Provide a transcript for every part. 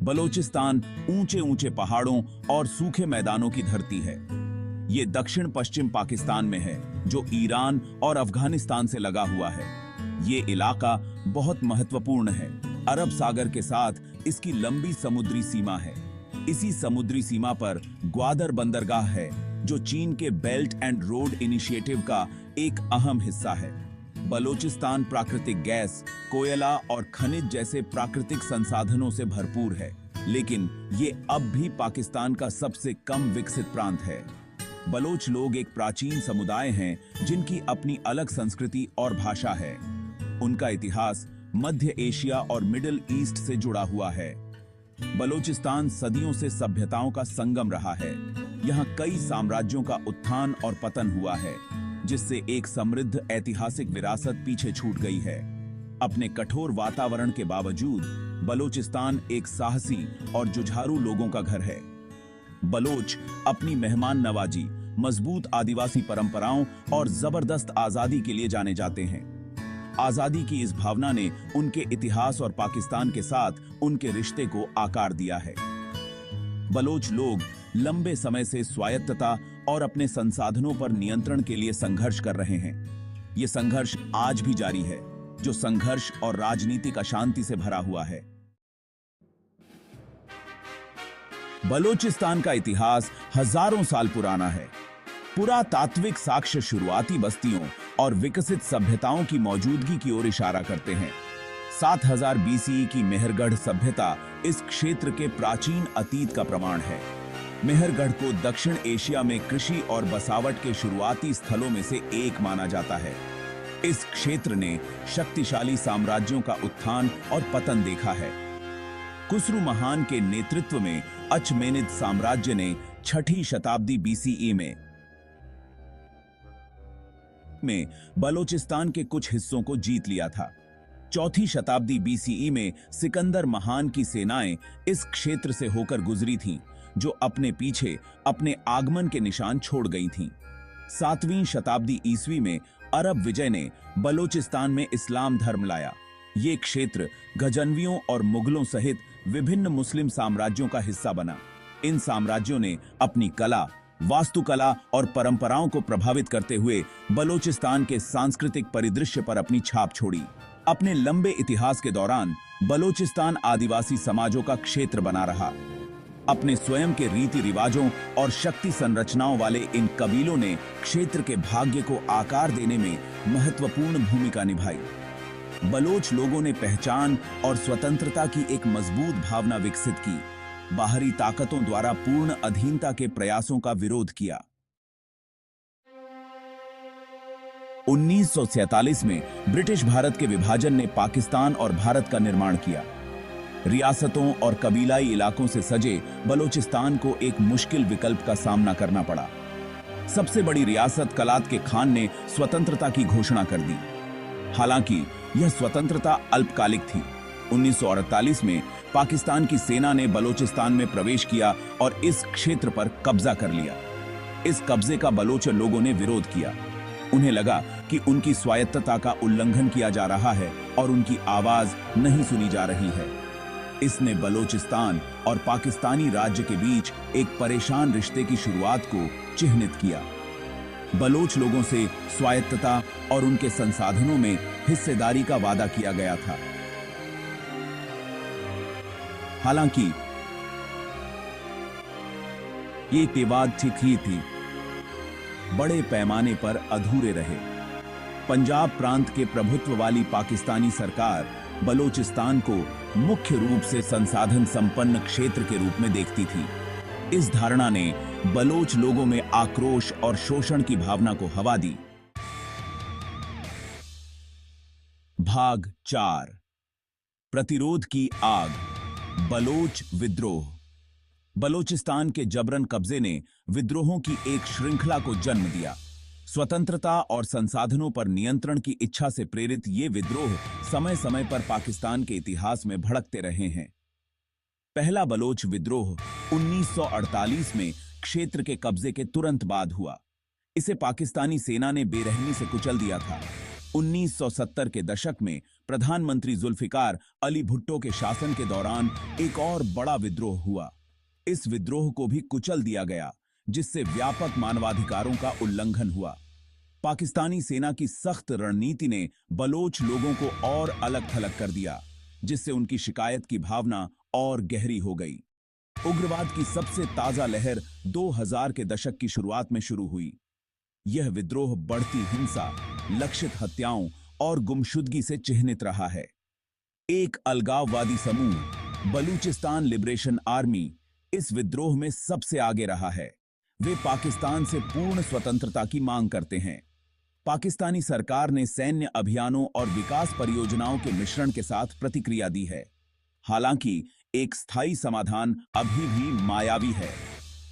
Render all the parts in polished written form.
बलोचिस्तान ऊंचे ऊंचे पहाड़ों और सूखे मैदानों की धरती है। ये दक्षिण पश्चिम पाकिस्तान में है, जो ईरान और अफगानिस्तान से लगा हुआ है। ये इलाका बहुत महत्वपूर्ण है। अरब सागर के साथ इसकी लंबी समुद्री सीमा है। इसी समुद्री सीमा पर ग्वादर बंदरगाह है, जो चीन के बेल्ट एंड रोड इनिशिएटिव का एक अहम हिस्सा है। बलोचिस्तान प्राकृतिक गैस, कोयला और खनिज जैसे प्राकृतिक संसाधनों से भरपूर है, लेकिन ये अब भी पाकिस्तान का सबसे कम विकसित प्रांत है। बलोच लोग एक प्राचीन समुदाय हैं, जिनकी अपनी अलग संस्कृति और भाषा है। उनका इतिहास मध्य एशिया और मिडिल ईस्ट से जुड़ा हुआ है। बलोचिस्तान सदियों से सभ्यताओं का संगम रहा है। यहाँ कई साम्राज्यों का उत्थान और पतन हुआ है, जिससे एक समृद्ध ऐतिहासिक विरासत पीछे छूट गई है। अपने कठोर वातावरण के बावजूद बलोचिस्तान एक साहसी और जुझारू लोगों का घर है। बलोच अपनी मेहमान नवाजी, मजबूत आदिवासी परंपराओं और जबरदस्त आजादी के लिए जाने जाते हैं। आजादी की इस भावना ने उनके इतिहास और पाकिस्तान के साथ उनके रिश्ते को आकार दिया है। बलोच लोग लंबे समय से स्वायत्तता और अपने संसाधनों पर नियंत्रण के लिए संघर्ष कर रहे हैं। ये संघर्ष आज भी जारी है, जो संघर्ष और राजनीतिक अशांति से भरा हुआ है। बलोचिस्तान का इतिहास हजारों साल पुराना है। पुरातात्विक साक्ष्य शुरुआती बस्तियों और विकसित सभ्यताओं की मौजूदगी की ओर इशारा करते हैं। 7000 बीसीई की मेहरगढ़ सभ्यता इस क्षेत्र के प्राचीन अतीत का प्रमाण है। मेहरगढ़ को दक्षिण एशिया में कृषि और बसावट के शुरुआती स्थलों में से एक माना जाता है। इस क्षेत्र ने शक्तिशाली साम्राज्यों का उत्थान और पतन देखा है। खुसरू महान के नेतृत्व में अचमेनिद साम्राज्य ने 6ठी शताब्दी बीसीई में बलोचिस्तान के कुछ हिस्सों को जीत लिया था। 4ठी शताब्दी बीसीई में सिकंदर महान की सेनाएं इस क्षेत्र से होकर गुजरी थीं, जो अपने पीछे अपने आगमन के निशान छोड़ गई थीं। 7वीं शताब्दी ईस्वी में अरब विजय ने बलोचिस्तान में इस्लाम धर्म लाया। ये क्षेत्र गजनवियों और मुगलों सहित विभिन्न मुस्लिम साम्राज्यों का हिस्सा बना। इन साम्राज्यों ने अपनी कला, वास्तुकला और परंपराओं को प्रभावित करते हुए बलोचिस्तान के सांस्कृतिक परिदृश्य पर अपनी छाप छोड़ी। अपने लंबे इतिहास के दौरान बलोचिस्तान आदिवासी समाजों का क्षेत्र बना रहा। अपने स्वयं के रीति रिवाजों और शक्ति संरचनाओं वाले इन कबीलों ने क्षेत्र के भाग्य को आकार देने में महत्वपूर्ण भूमिका निभाई। बलोच लोगों ने पहचान और स्वतंत्रता की एक मजबूत भावना विकसित की, बाहरी ताकतों द्वारा पूर्ण अधीनता के प्रयासों का विरोध किया। 1947 में ब्रिटिश भारत के विभाजन ने पाकिस्तान और भारत का निर्माण किया। रियासतों और कबीलाई इलाकों से सजे बलोचिस्तान को एक मुश्किल विकल्प का सामना करना पड़ा। सबसे बड़ी रियासत कलात के खान ने स्वतंत्रता की घोषणा कर दी। हालांकि यह स्वतंत्रता अल्पकालिक थी। 1948 में पाकिस्तान की सेना ने बलोचिस्तान में प्रवेश किया और इस क्षेत्र पर कब्जा कर लिया। इस कब्जे का बलोच लोगों ने विरोध किया। उन्हें लगा कि उनकी स्वायत्तता का उल्लंघन किया जा रहा है और उनकी आवाज नहीं सुनी जा रही है। इसने बलोचिस्तान और पाकिस्तानी राज्य के बीच एक परेशान रिश्ते की शुरुआत को चिह्नित किया। बलोच लोगों से स्वायत्तता और उनके संसाधनों में हिस्सेदारी का वादा किया गया था। हालांकि ये विवाद ठीक ही थी, बड़े पैमाने पर अधूरे रहे। पंजाब प्रांत के प्रभुत्व वाली पाकिस्तानी सरकार बलोचिस्तान को मुख्य रूप से संसाधन संपन्न क्षेत्र के रूप में देखती थी। इस धारणा ने बलोच लोगों में आक्रोश और शोषण की भावना को हवा दी। भाग 4, प्रतिरोध की आग। बलोच विद्रोह। बलोचिस्तान के जबरन कब्जे ने विद्रोहों की एक श्रृंखला को जन्म दिया। स्वतंत्रता और संसाधनों पर नियंत्रण की इच्छा से प्रेरित ये विद्रोह समय समय पर पाकिस्तान के इतिहास में भड़कते रहे हैं। पहला बलोच विद्रोह 1948 में क्षेत्र के कब्जे के तुरंत बाद हुआ। इसे पाकिस्तानी सेना ने बेरहमी से कुचल दिया था। 1970 के दशक में प्रधानमंत्री जुल्फिकार अली भुट्टो के शासन के दौरान एक और बड़ा विद्रोह हुआ। इस विद्रोह को भी कुचल दिया गया, जिससे व्यापक मानवाधिकारों का उल्लंघन हुआ। पाकिस्तानी सेना की सख्त रणनीति ने बलोच लोगों को और अलग थलग कर दिया, जिससे उनकी शिकायत की भावना और गहरी हो गई। उग्रवाद की सबसे ताजा लहर 2000 के दशक की शुरुआत में शुरू हुई। यह विद्रोह बढ़ती हिंसा, लक्षित हत्याओं और गुमशुदगी से चिह्नित रहा है। एक अलगाववादी समूह बलूचिस्तान लिबरेशन आर्मी इस विद्रोह में सबसे आगे रहा है। वे पाकिस्तान से पूर्ण स्वतंत्रता की मांग करते हैं। पाकिस्तानी सरकार ने सैन्य अभियानों और विकास परियोजनाओं के मिश्रण के साथ प्रतिक्रिया दी है। हालांकि एक स्थायी समाधान अभी भी मायावी है।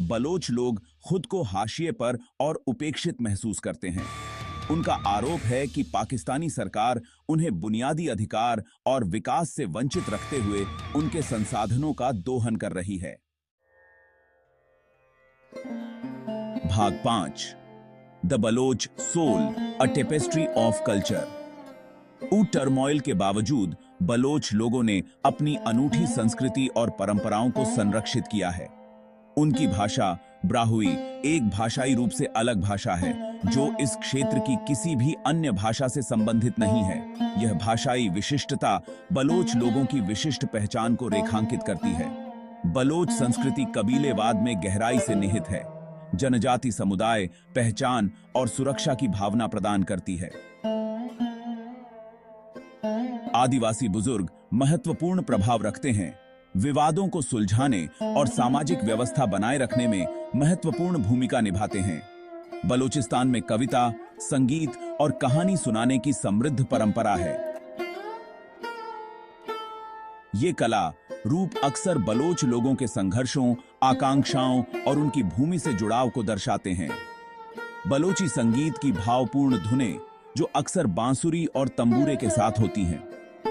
बलोच लोग खुद को हाशिए पर और उपेक्षित महसूस करते हैं। उनका आरोप है कि पाकिस्तानी सरकार उन्हें बुनियादी अधिकार और विकास से वंचित रखते हुए उनके संसाधनों का दोहन कर रही है। भाग 5 the Baloch soul, a tapestry of culture. Turmoil के बावजूद बलोच लोगों ने अपनी अनूठी संस्कृति और परंपराओं को संरक्षित किया है। उनकी भाषा ब्राहुई एक भाषाई रूप से अलग भाषा है, जो इस क्षेत्र की किसी भी अन्य भाषा से संबंधित नहीं है। यह भाषाई विशिष्टता बलोच लोगों की विशिष्ट पहचान को रेखांकित करती है। बलोच संस्कृति कबीलेवाद में गहराई से निहित है। जनजाति समुदाय पहचान और सुरक्षा की भावना प्रदान करती है। आदिवासी बुजुर्ग महत्वपूर्ण प्रभाव रखते हैं। विवादों को सुलझाने और सामाजिक व्यवस्था बनाए रखने में महत्वपूर्ण भूमिका निभाते हैं। बलूचिस्तान में कविता, संगीत और कहानी सुनाने की समृद्ध परंपरा है। ये कला रूप अक्सर बलोच लोगों के संघर्षों, आकांक्षाओं और उनकी भूमि से जुड़ाव को दर्शाते हैं। बलोची संगीत की भावपूर्ण धुनें, जो अक्सर बांसुरी और तंबूरे के साथ होती हैं,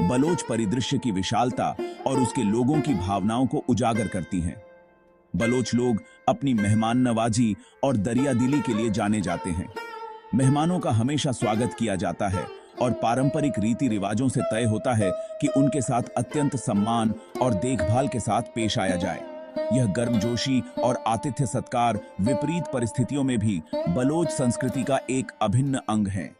बलोच परिदृश्य की विशालता और उसके लोगों की भावनाओं को उजागर करती हैं। बलोच लोग अपनी मेहमान नवाजी और दरियादिली के लिए जाने जाते हैं। मेहमानों का हमेशा स्वागत किया जाता है और पारंपरिक रीति रिवाजों से तय होता है कि उनके साथ अत्यंत सम्मान और देखभाल के साथ पेश आया जाए। यह गर्मजोशी और आतिथ्य सत्कार विपरीत परिस्थितियों में भी बलोच संस्कृति का एक अभिन्न अंग है।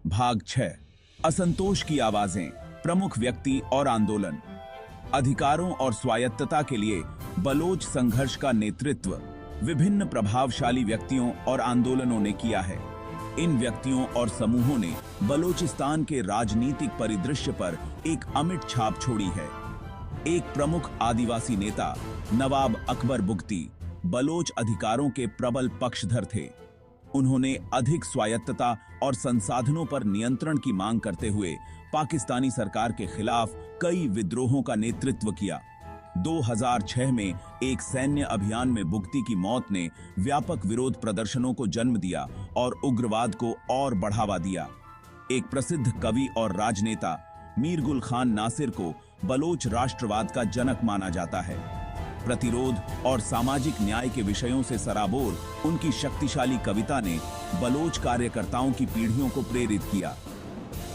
भाग 6 असंतोष की आवाजें, प्रमुख व्यक्ति और आंदोलन। अधिकारों और स्वायत्तता के लिए बलोच संघर्ष का नेतृत्व विभिन्न प्रभावशाली व्यक्तियों और आंदोलनों ने किया है। इन व्यक्तियों और समूहों ने बलोचिस्तान के राजनीतिक परिदृश्य पर एक अमिट छाप छोड़ी है। एक प्रमुख आदिवासी नेता नवाब अकबर बुगटी बलोच अधिकारों के प्रबल पक्षधर थे। उन्होंने अधिक स्वायत्तता और संसाधनों पर नियंत्रण की मांग करते हुए पाकिस्तानी सरकार के खिलाफ कई विद्रोहों का नेतृत्व किया। 2006 में एक सैन्य अभियान में बुगटी की मौत ने व्यापक विरोध प्रदर्शनों को जन्म दिया और उग्रवाद को और बढ़ावा दिया। एक प्रसिद्ध कवि और राजनेता मीर गुल खान नासिर को बलोच राष्ट्रवाद का जनक माना जाता है। प्रतिरोध और सामाजिक न्याय के विषयों से सराबोर उनकी शक्तिशाली कविता ने बलोच कार्यकर्ताओं की पीढ़ियों को प्रेरित किया।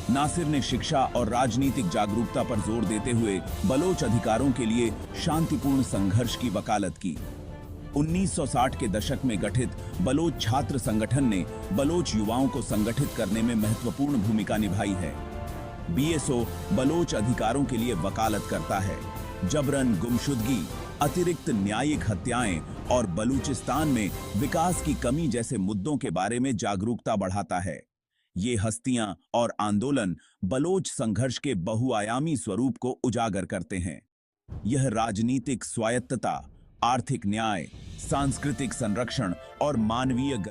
नासिर ने शिक्षा और राजनीतिक जागरूकता पर जोर देते हुए बलोच अधिकारों के लिए शांतिपूर्ण संघर्ष की वकालत की। 1960 के दशक में गठित बलोच छात्र संगठन ने बलोच युवाओं को संगठित करने में महत्वपूर्ण भूमिका निभाई है। बीएसओ बलोच अधिकारों के लिए वकालत करता है। जबरन गुमशुदगी, अतिरिक्त न्यायिक हत्याएं और बलूचिस्तान में विकास की कमी जैसे मुद्दों के बारे में जागरूकता बढ़ाता है। ये हस्तियां और आंदोलन बलोच संघर्ष के बहुआयामी स्वरूप को उजागर करते हैं। यह राजनीतिक स्वायत्तता, आर्थिक न्याय, सांस्कृतिक संरक्षण और मानवीय